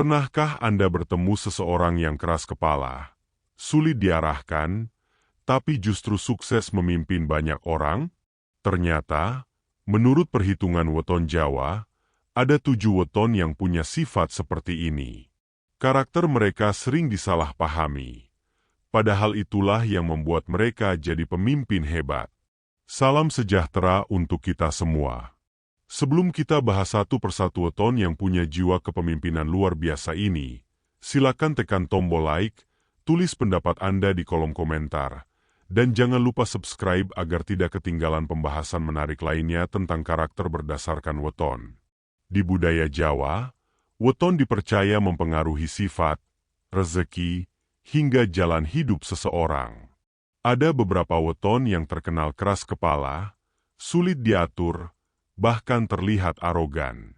Pernahkah Anda bertemu seseorang yang keras kepala, sulit diarahkan, tapi justru sukses memimpin banyak orang? Ternyata, menurut perhitungan weton Jawa, ada 7 weton yang punya sifat seperti ini. Karakter mereka sering disalahpahami. Padahal itulah yang membuat mereka jadi pemimpin hebat. Salam sejahtera untuk kita semua. Sebelum kita bahas satu persatu weton yang punya jiwa kepemimpinan luar biasa ini, silakan tekan tombol like, tulis pendapat Anda di kolom komentar, dan jangan lupa subscribe agar tidak ketinggalan pembahasan menarik lainnya tentang karakter berdasarkan weton. Di budaya Jawa, weton dipercaya mempengaruhi sifat, rezeki, hingga jalan hidup seseorang. Ada beberapa weton yang terkenal keras kepala, sulit diatur, bahkan terlihat arogan.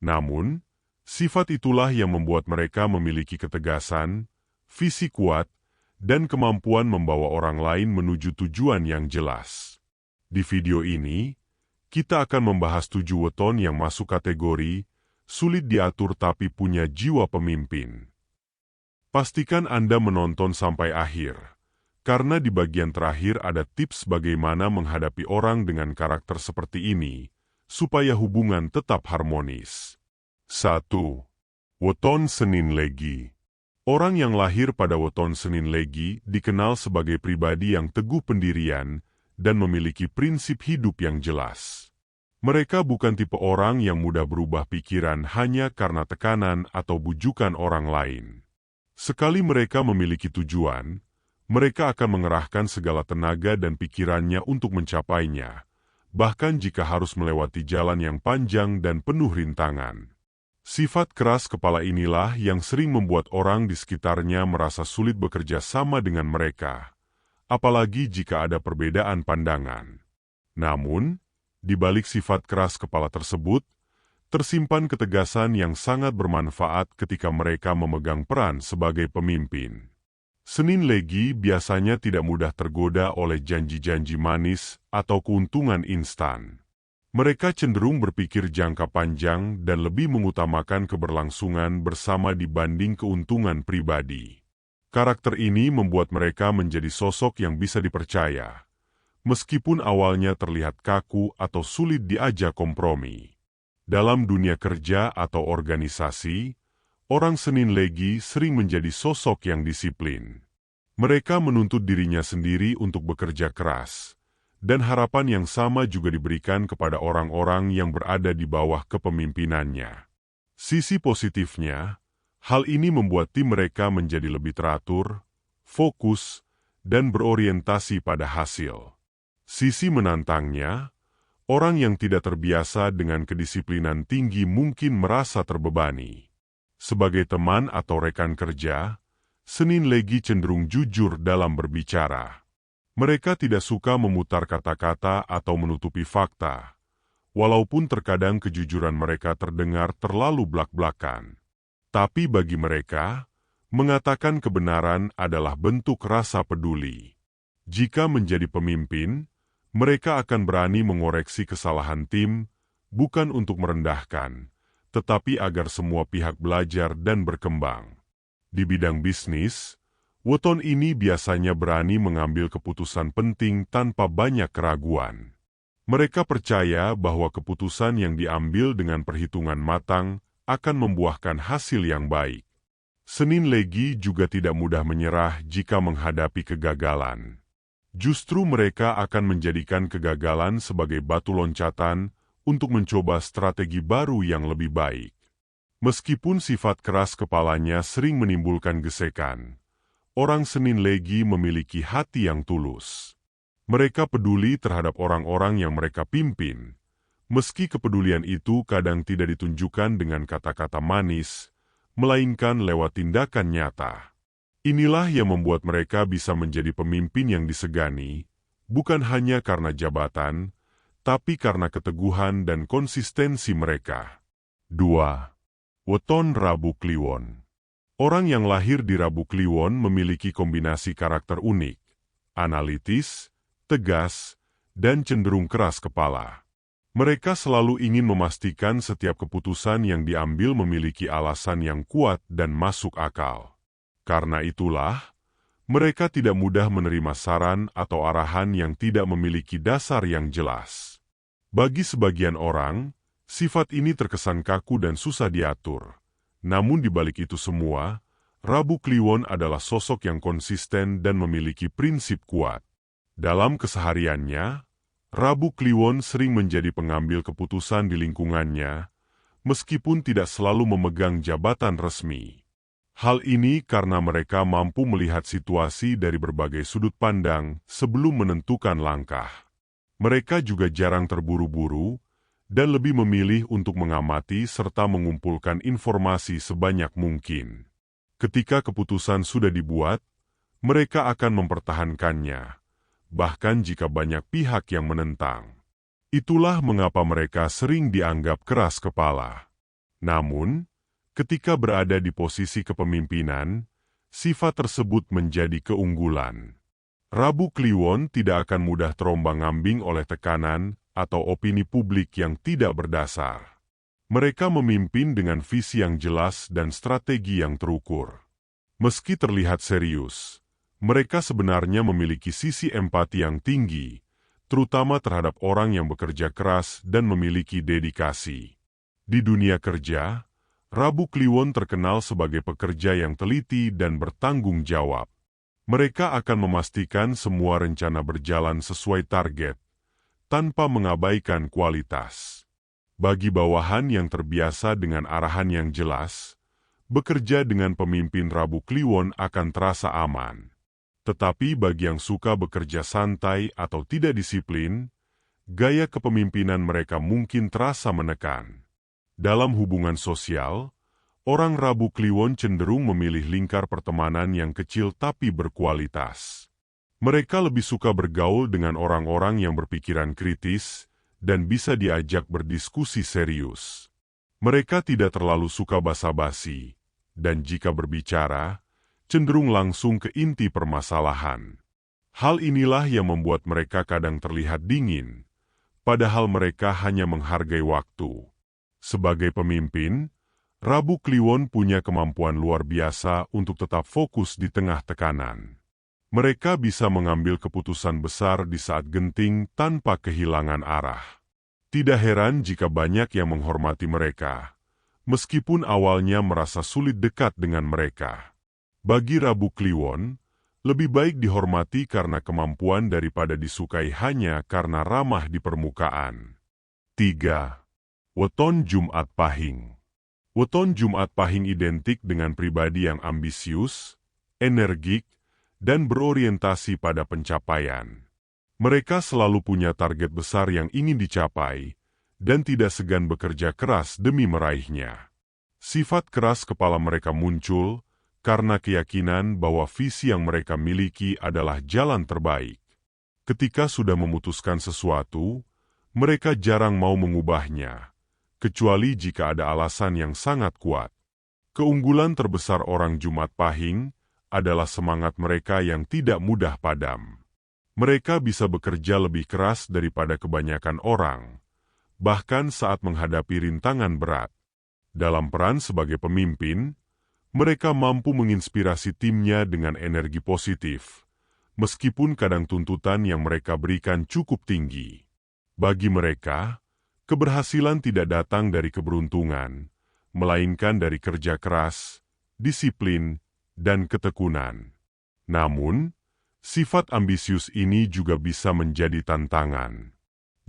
Namun, sifat itulah yang membuat mereka memiliki ketegasan, visi kuat, dan kemampuan membawa orang lain menuju tujuan yang jelas. Di video ini, kita akan membahas 7 weton yang masuk kategori sulit diatur tapi punya jiwa pemimpin. Pastikan Anda menonton sampai akhir, karena di bagian terakhir ada tips bagaimana menghadapi orang dengan karakter seperti ini, supaya hubungan tetap harmonis. 1. Weton Senin Legi. Orang yang lahir pada weton Senin Legi dikenal sebagai pribadi yang teguh pendirian dan memiliki prinsip hidup yang jelas. Mereka bukan tipe orang yang mudah berubah pikiran hanya karena tekanan atau bujukan orang lain. Sekali mereka memiliki tujuan, mereka akan mengerahkan segala tenaga dan pikirannya untuk mencapainya, bahkan jika harus melewati jalan yang panjang dan penuh rintangan. Sifat keras kepala inilah yang sering membuat orang di sekitarnya merasa sulit bekerja sama dengan mereka, apalagi jika ada perbedaan pandangan. Namun, di balik sifat keras kepala tersebut, tersimpan ketegasan yang sangat bermanfaat ketika mereka memegang peran sebagai pemimpin. Senin Legi biasanya tidak mudah tergoda oleh janji-janji manis atau keuntungan instan. Mereka cenderung berpikir jangka panjang dan lebih mengutamakan keberlangsungan bersama dibanding keuntungan pribadi. Karakter ini membuat mereka menjadi sosok yang bisa dipercaya, meskipun awalnya terlihat kaku atau sulit diajak kompromi. Dalam dunia kerja atau organisasi, orang Senin Legi sering menjadi sosok yang disiplin. Mereka menuntut dirinya sendiri untuk bekerja keras, dan harapan yang sama juga diberikan kepada orang-orang yang berada di bawah kepemimpinannya. Sisi positifnya, hal ini membuat tim mereka menjadi lebih teratur, fokus, dan berorientasi pada hasil. Sisi menantangnya, orang yang tidak terbiasa dengan kedisiplinan tinggi mungkin merasa terbebani. Sebagai teman atau rekan kerja, Senin Legi cenderung jujur dalam berbicara. Mereka tidak suka memutar kata-kata atau menutupi fakta, walaupun terkadang kejujuran mereka terdengar terlalu blak-blakan. Tapi bagi mereka, mengatakan kebenaran adalah bentuk rasa peduli. Jika menjadi pemimpin, mereka akan berani mengoreksi kesalahan tim, bukan untuk merendahkan, tetapi agar semua pihak belajar dan berkembang. Di bidang bisnis, weton ini biasanya berani mengambil keputusan penting tanpa banyak keraguan. Mereka percaya bahwa keputusan yang diambil dengan perhitungan matang akan membuahkan hasil yang baik. Senin Legi juga tidak mudah menyerah jika menghadapi kegagalan. Justru mereka akan menjadikan kegagalan sebagai batu loncatan untuk mencoba strategi baru yang lebih baik. Meskipun sifat keras kepalanya sering menimbulkan gesekan, orang Senin Legi memiliki hati yang tulus. Mereka peduli terhadap orang-orang yang mereka pimpin, meski kepedulian itu kadang tidak ditunjukkan dengan kata-kata manis, melainkan lewat tindakan nyata. Inilah yang membuat mereka bisa menjadi pemimpin yang disegani, bukan hanya karena jabatan, tapi karena keteguhan dan konsistensi mereka. 2. Weton Rabu Kliwon. Orang yang lahir di Rabu Kliwon memiliki kombinasi karakter unik, analitis, tegas, dan cenderung keras kepala. Mereka selalu ingin memastikan setiap keputusan yang diambil memiliki alasan yang kuat dan masuk akal. Karena itulah, mereka tidak mudah menerima saran atau arahan yang tidak memiliki dasar yang jelas. Bagi sebagian orang, sifat ini terkesan kaku dan susah diatur. Namun di balik itu semua, Rabu Kliwon adalah sosok yang konsisten dan memiliki prinsip kuat. Dalam kesehariannya, Rabu Kliwon sering menjadi pengambil keputusan di lingkungannya, meskipun tidak selalu memegang jabatan resmi. Hal ini karena mereka mampu melihat situasi dari berbagai sudut pandang sebelum menentukan langkah. Mereka juga jarang terburu-buru dan lebih memilih untuk mengamati serta mengumpulkan informasi sebanyak mungkin. Ketika keputusan sudah dibuat, mereka akan mempertahankannya, bahkan jika banyak pihak yang menentang. Itulah mengapa mereka sering dianggap keras kepala. Namun, ketika berada di posisi kepemimpinan, sifat tersebut menjadi keunggulan. Rabu Kliwon tidak akan mudah terombang-ambing oleh tekanan atau opini publik yang tidak berdasar. Mereka memimpin dengan visi yang jelas dan strategi yang terukur. Meski terlihat serius, mereka sebenarnya memiliki sisi empati yang tinggi, terutama terhadap orang yang bekerja keras dan memiliki dedikasi. Di dunia kerja, Rabu Kliwon terkenal sebagai pekerja yang teliti dan bertanggung jawab. Mereka akan memastikan semua rencana berjalan sesuai target, tanpa mengabaikan kualitas. Bagi bawahan yang terbiasa dengan arahan yang jelas, bekerja dengan pemimpin Rabu Kliwon akan terasa aman. Tetapi bagi yang suka bekerja santai atau tidak disiplin, gaya kepemimpinan mereka mungkin terasa menekan. Dalam hubungan sosial, orang Rabu Kliwon cenderung memilih lingkar pertemanan yang kecil tapi berkualitas. Mereka lebih suka bergaul dengan orang-orang yang berpikiran kritis dan bisa diajak berdiskusi serius. Mereka tidak terlalu suka basa-basi, dan jika berbicara, cenderung langsung ke inti permasalahan. Hal inilah yang membuat mereka kadang terlihat dingin, padahal mereka hanya menghargai waktu. Sebagai pemimpin, Rabu Kliwon punya kemampuan luar biasa untuk tetap fokus di tengah tekanan. Mereka bisa mengambil keputusan besar di saat genting tanpa kehilangan arah. Tidak heran jika banyak yang menghormati mereka, meskipun awalnya merasa sulit dekat dengan mereka. Bagi Rabu Kliwon, lebih baik dihormati karena kemampuan daripada disukai hanya karena ramah di permukaan. 3. Weton Jumat Pahing. Weton Jumat Pahing identik dengan pribadi yang ambisius, energik, dan berorientasi pada pencapaian. Mereka selalu punya target besar yang ingin dicapai, dan tidak segan bekerja keras demi meraihnya. Sifat keras kepala mereka muncul karena keyakinan bahwa visi yang mereka miliki adalah jalan terbaik. Ketika sudah memutuskan sesuatu, mereka jarang mau mengubahnya, kecuali jika ada alasan yang sangat kuat. Keunggulan terbesar orang Jumat Pahing adalah semangat mereka yang tidak mudah padam. Mereka bisa bekerja lebih keras daripada kebanyakan orang, bahkan saat menghadapi rintangan berat. Dalam peran sebagai pemimpin, mereka mampu menginspirasi timnya dengan energi positif, meskipun kadang tuntutan yang mereka berikan cukup tinggi. Bagi mereka, keberhasilan tidak datang dari keberuntungan, melainkan dari kerja keras, disiplin, dan ketekunan. Namun, sifat ambisius ini juga bisa menjadi tantangan.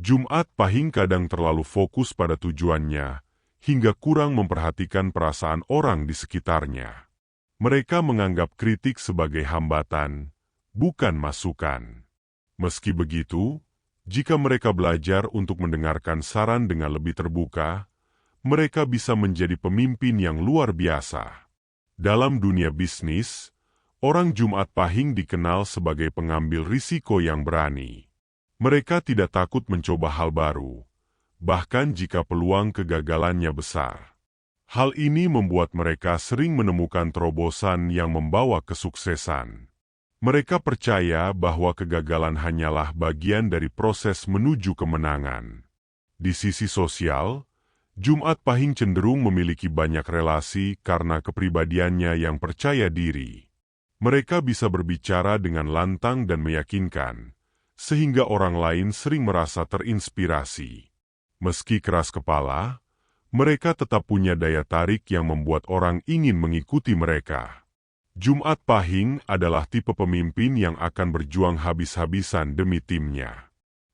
Jumat Pahing kadang terlalu fokus pada tujuannya, hingga kurang memperhatikan perasaan orang di sekitarnya. Mereka menganggap kritik sebagai hambatan, bukan masukan. Meski begitu, jika mereka belajar untuk mendengarkan saran dengan lebih terbuka, mereka bisa menjadi pemimpin yang luar biasa. Dalam dunia bisnis, orang Jumat Pahing dikenal sebagai pengambil risiko yang berani. Mereka tidak takut mencoba hal baru, bahkan jika peluang kegagalannya besar. Hal ini membuat mereka sering menemukan terobosan yang membawa kesuksesan. Mereka percaya bahwa kegagalan hanyalah bagian dari proses menuju kemenangan. Di sisi sosial, Jumat Pahing cenderung memiliki banyak relasi karena kepribadiannya yang percaya diri. Mereka bisa berbicara dengan lantang dan meyakinkan, sehingga orang lain sering merasa terinspirasi. Meski keras kepala, mereka tetap punya daya tarik yang membuat orang ingin mengikuti mereka. Jumat Pahing adalah tipe pemimpin yang akan berjuang habis-habisan demi timnya.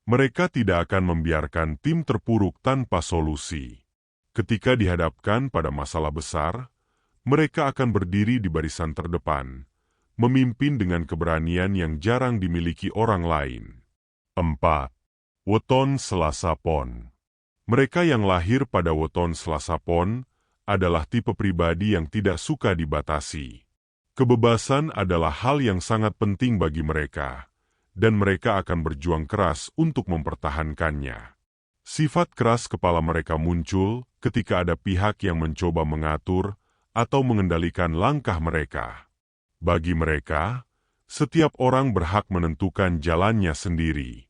Mereka tidak akan membiarkan tim terpuruk tanpa solusi. Ketika dihadapkan pada masalah besar, mereka akan berdiri di barisan terdepan, memimpin dengan keberanian yang jarang dimiliki orang lain. 4. Weton Selasa Pon. Mereka yang lahir pada Weton Selasa Pon adalah tipe pribadi yang tidak suka dibatasi. Kebebasan adalah hal yang sangat penting bagi mereka, dan mereka akan berjuang keras untuk mempertahankannya. Sifat keras kepala mereka muncul ketika ada pihak yang mencoba mengatur atau mengendalikan langkah mereka. Bagi mereka, setiap orang berhak menentukan jalannya sendiri.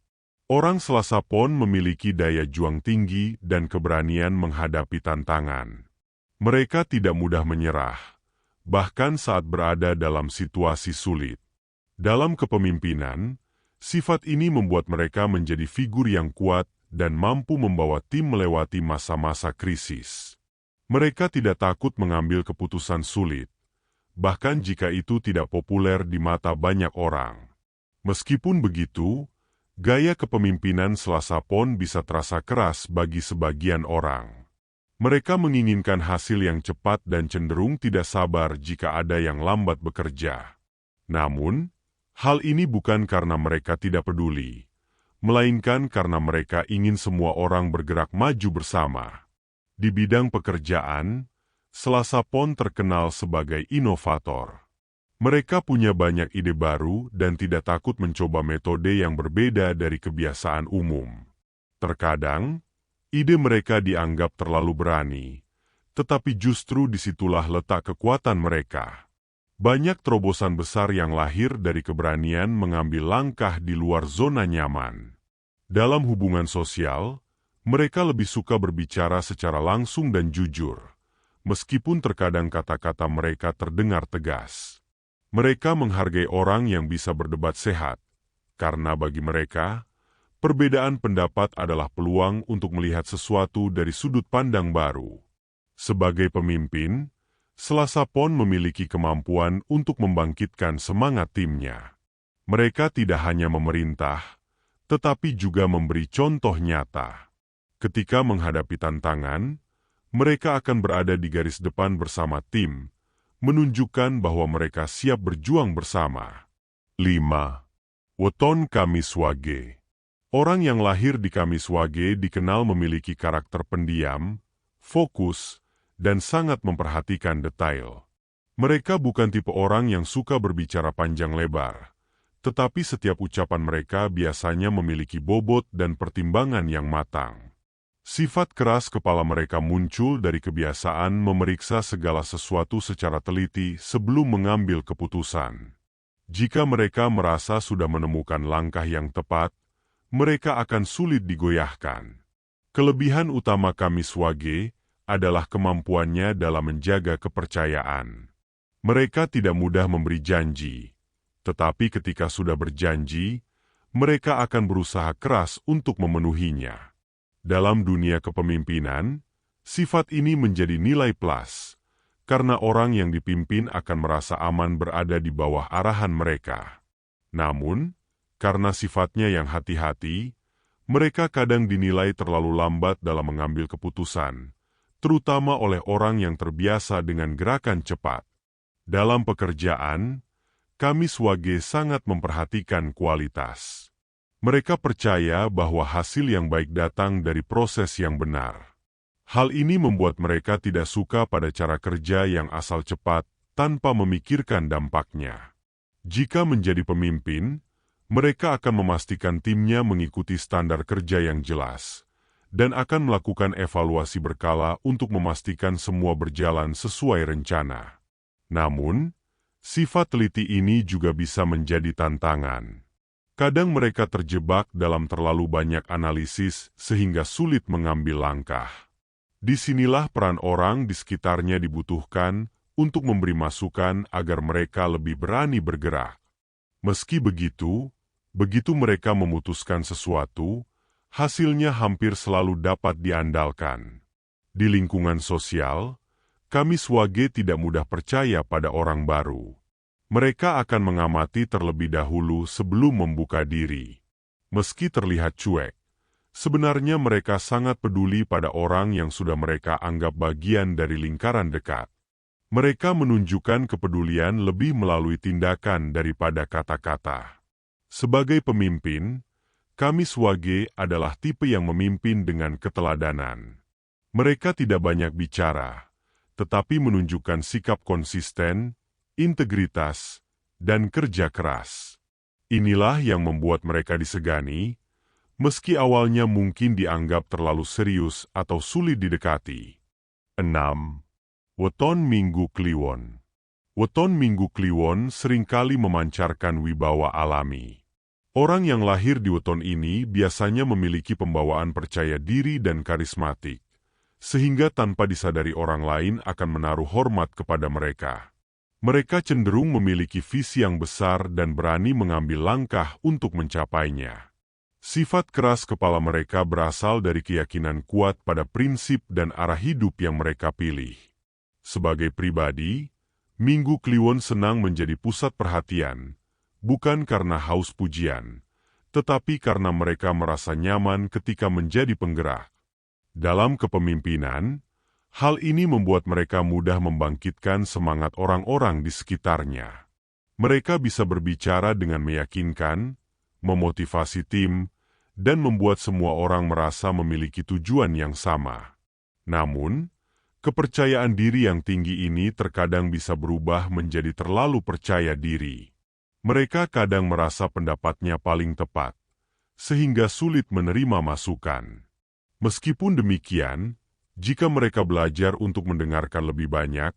Orang Selasa Pon memiliki daya juang tinggi dan keberanian menghadapi tantangan. Mereka tidak mudah menyerah, bahkan saat berada dalam situasi sulit. Dalam kepemimpinan, sifat ini membuat mereka menjadi figur yang kuat dan mampu membawa tim melewati masa-masa krisis. Mereka tidak takut mengambil keputusan sulit, bahkan jika itu tidak populer di mata banyak orang. Meskipun begitu, gaya kepemimpinan Selasa Pon bisa terasa keras bagi sebagian orang. Mereka menginginkan hasil yang cepat dan cenderung tidak sabar jika ada yang lambat bekerja. Namun, hal ini bukan karena mereka tidak peduli, melainkan karena mereka ingin semua orang bergerak maju bersama. Di bidang pekerjaan, Selasa Pon terkenal sebagai inovator. Mereka punya banyak ide baru dan tidak takut mencoba metode yang berbeda dari kebiasaan umum. Terkadang, ide mereka dianggap terlalu berani, tetapi justru disitulah letak kekuatan mereka. Banyak terobosan besar yang lahir dari keberanian mengambil langkah di luar zona nyaman. Dalam hubungan sosial, mereka lebih suka berbicara secara langsung dan jujur, meskipun terkadang kata-kata mereka terdengar tegas. Mereka menghargai orang yang bisa berdebat sehat, karena bagi mereka, perbedaan pendapat adalah peluang untuk melihat sesuatu dari sudut pandang baru. Sebagai pemimpin, Selasa Pon memiliki kemampuan untuk membangkitkan semangat timnya. Mereka tidak hanya memerintah, tetapi juga memberi contoh nyata. Ketika menghadapi tantangan, mereka akan berada di garis depan bersama tim, menunjukkan bahwa mereka siap berjuang bersama. 5. Weton Kamis Wage. Orang yang lahir di Kamis Wage dikenal memiliki karakter pendiam, fokus, dan sangat memperhatikan detail. Mereka bukan tipe orang yang suka berbicara panjang lebar, tetapi setiap ucapan mereka biasanya memiliki bobot dan pertimbangan yang matang. Sifat keras kepala mereka muncul dari kebiasaan memeriksa segala sesuatu secara teliti sebelum mengambil keputusan. Jika mereka merasa sudah menemukan langkah yang tepat, mereka akan sulit digoyahkan. Kelebihan utama Kamis Wage adalah kemampuannya dalam menjaga kepercayaan. Mereka tidak mudah memberi janji, tetapi ketika sudah berjanji, mereka akan berusaha keras untuk memenuhinya. Dalam dunia kepemimpinan, sifat ini menjadi nilai plus, karena orang yang dipimpin akan merasa aman berada di bawah arahan mereka. Namun, karena sifatnya yang hati-hati, mereka kadang dinilai terlalu lambat dalam mengambil keputusan, terutama oleh orang yang terbiasa dengan gerakan cepat. Dalam pekerjaan, Kamis Wage sangat memperhatikan kualitas. Mereka percaya bahwa hasil yang baik datang dari proses yang benar. Hal ini membuat mereka tidak suka pada cara kerja yang asal cepat tanpa memikirkan dampaknya. Jika menjadi pemimpin, mereka akan memastikan timnya mengikuti standar kerja yang jelas, dan akan melakukan evaluasi berkala untuk memastikan semua berjalan sesuai rencana. Namun, sifat teliti ini juga bisa menjadi tantangan. Kadang mereka terjebak dalam terlalu banyak analisis sehingga sulit mengambil langkah. Disinilah peran orang di sekitarnya dibutuhkan untuk memberi masukan agar mereka lebih berani bergerak. Meski begitu, begitu mereka memutuskan sesuatu, hasilnya hampir selalu dapat diandalkan. Di lingkungan sosial, kami sebagai tidak mudah percaya pada orang baru. Mereka akan mengamati terlebih dahulu sebelum membuka diri. Meski terlihat cuek, sebenarnya mereka sangat peduli pada orang yang sudah mereka anggap bagian dari lingkaran dekat. Mereka menunjukkan kepedulian lebih melalui tindakan daripada kata-kata. Sebagai pemimpin, kami sebagai adalah tipe yang memimpin dengan keteladanan. Mereka tidak banyak bicara, tetapi menunjukkan sikap konsisten, integritas, dan kerja keras. Inilah yang membuat mereka disegani, meski awalnya mungkin dianggap terlalu serius atau sulit didekati. 6. Weton Minggu Kliwon. Weton Minggu Kliwon seringkali memancarkan wibawa alami. Orang yang lahir di weton ini biasanya memiliki pembawaan percaya diri dan karismatik, sehingga tanpa disadari orang lain akan menaruh hormat kepada mereka. Mereka cenderung memiliki visi yang besar dan berani mengambil langkah untuk mencapainya. Sifat keras kepala mereka berasal dari keyakinan kuat pada prinsip dan arah hidup yang mereka pilih. Sebagai pribadi, Minggu Kliwon senang menjadi pusat perhatian, bukan karena haus pujian, tetapi karena mereka merasa nyaman ketika menjadi penggerak. Dalam kepemimpinan, hal ini membuat mereka mudah membangkitkan semangat orang-orang di sekitarnya. Mereka bisa berbicara dengan meyakinkan, memotivasi tim, dan membuat semua orang merasa memiliki tujuan yang sama. Namun, kepercayaan diri yang tinggi ini terkadang bisa berubah menjadi terlalu percaya diri. Mereka kadang merasa pendapatnya paling tepat, sehingga sulit menerima masukan. Meskipun demikian, jika mereka belajar untuk mendengarkan lebih banyak,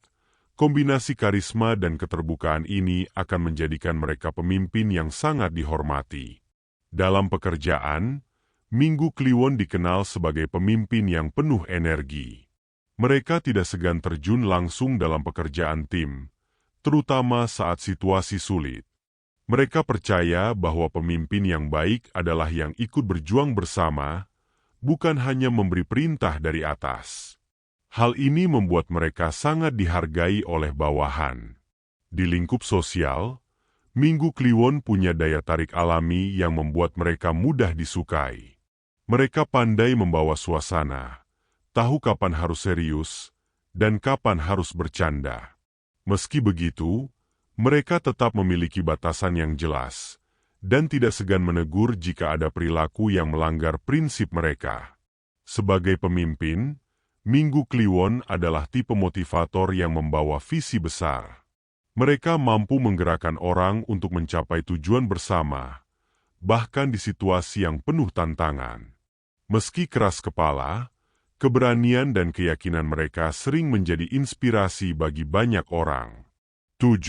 kombinasi karisma dan keterbukaan ini akan menjadikan mereka pemimpin yang sangat dihormati. Dalam pekerjaan, Minggu Kliwon dikenal sebagai pemimpin yang penuh energi. Mereka tidak segan terjun langsung dalam pekerjaan tim, terutama saat situasi sulit. Mereka percaya bahwa pemimpin yang baik adalah yang ikut berjuang bersama, bukan hanya memberi perintah dari atas. Hal ini membuat mereka sangat dihargai oleh bawahan. Di lingkup sosial, Minggu Kliwon punya daya tarik alami yang membuat mereka mudah disukai. Mereka pandai membawa suasana, tahu kapan harus serius, dan kapan harus bercanda. Meski begitu, mereka tetap memiliki batasan yang jelas, dan tidak segan menegur jika ada perilaku yang melanggar prinsip mereka. Sebagai pemimpin, Minggu Kliwon adalah tipe motivator yang membawa visi besar. Mereka mampu menggerakkan orang untuk mencapai tujuan bersama, bahkan di situasi yang penuh tantangan. Meski keras kepala, keberanian dan keyakinan mereka sering menjadi inspirasi bagi banyak orang. 7.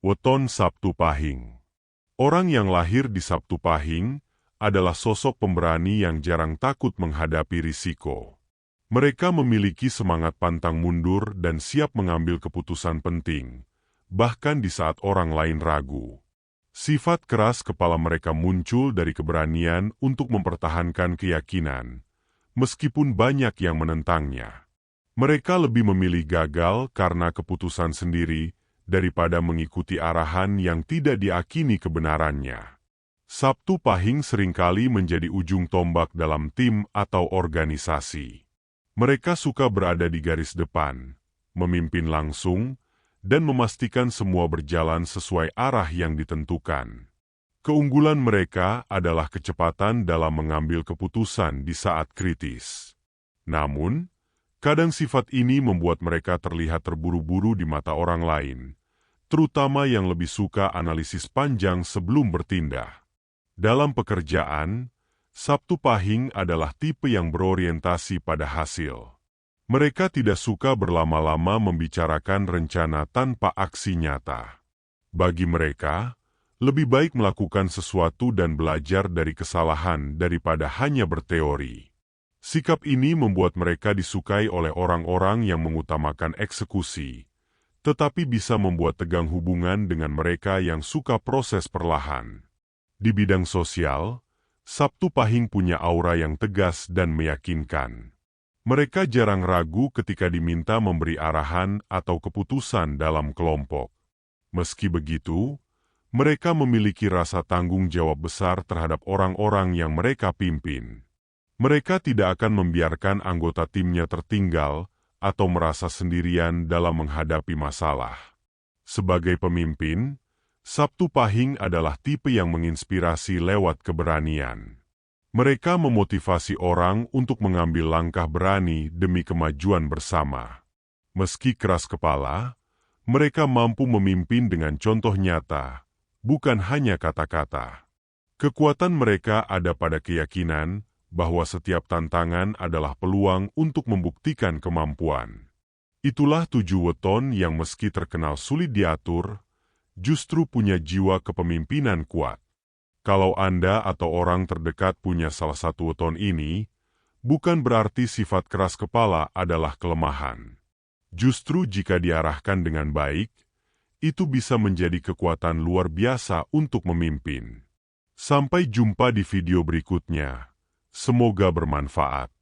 Weton Sabtu Pahing. Orang yang lahir di Sabtu Pahing adalah sosok pemberani yang jarang takut menghadapi risiko. Mereka memiliki semangat pantang mundur dan siap mengambil keputusan penting, bahkan di saat orang lain ragu. Sifat keras kepala mereka muncul dari keberanian untuk mempertahankan keyakinan, meskipun banyak yang menentangnya. Mereka lebih memilih gagal karena keputusan sendiri, daripada mengikuti arahan yang tidak diyakini kebenarannya. Sabtu Pahing seringkali menjadi ujung tombak dalam tim atau organisasi. Mereka suka berada di garis depan, memimpin langsung, dan memastikan semua berjalan sesuai arah yang ditentukan. Keunggulan mereka adalah kecepatan dalam mengambil keputusan di saat kritis. Namun, kadang sifat ini membuat mereka terlihat terburu-buru di mata orang lain, terutama yang lebih suka analisis panjang sebelum bertindak. Dalam pekerjaan, Sabtu Pahing adalah tipe yang berorientasi pada hasil. Mereka tidak suka berlama-lama membicarakan rencana tanpa aksi nyata. Bagi mereka, Lebih baik melakukan sesuatu dan belajar dari kesalahan daripada hanya berteori. Sikap ini membuat mereka disukai oleh orang-orang yang mengutamakan eksekusi, tetapi bisa membuat tegang hubungan dengan mereka yang suka proses perlahan. Di bidang sosial, Sabtu Pahing punya aura yang tegas dan meyakinkan. Mereka jarang ragu ketika diminta memberi arahan atau keputusan dalam kelompok. Meski begitu, mereka memiliki rasa tanggung jawab besar terhadap orang-orang yang mereka pimpin. Mereka tidak akan membiarkan anggota timnya tertinggal atau merasa sendirian dalam menghadapi masalah. Sebagai pemimpin, Sabtu Pahing adalah tipe yang menginspirasi lewat keberanian. Mereka memotivasi orang untuk mengambil langkah berani demi kemajuan bersama. Meski keras kepala, mereka mampu memimpin dengan contoh nyata, bukan hanya kata-kata. Kekuatan mereka ada pada keyakinan bahwa setiap tantangan adalah peluang untuk membuktikan kemampuan. Itulah 7 weton yang meski terkenal sulit diatur, justru punya jiwa kepemimpinan kuat. Kalau Anda atau orang terdekat punya salah satu weton ini, bukan berarti sifat keras kepala adalah kelemahan. Justru jika diarahkan dengan baik, itu bisa menjadi kekuatan luar biasa untuk memimpin. Sampai jumpa di video berikutnya. Semoga bermanfaat.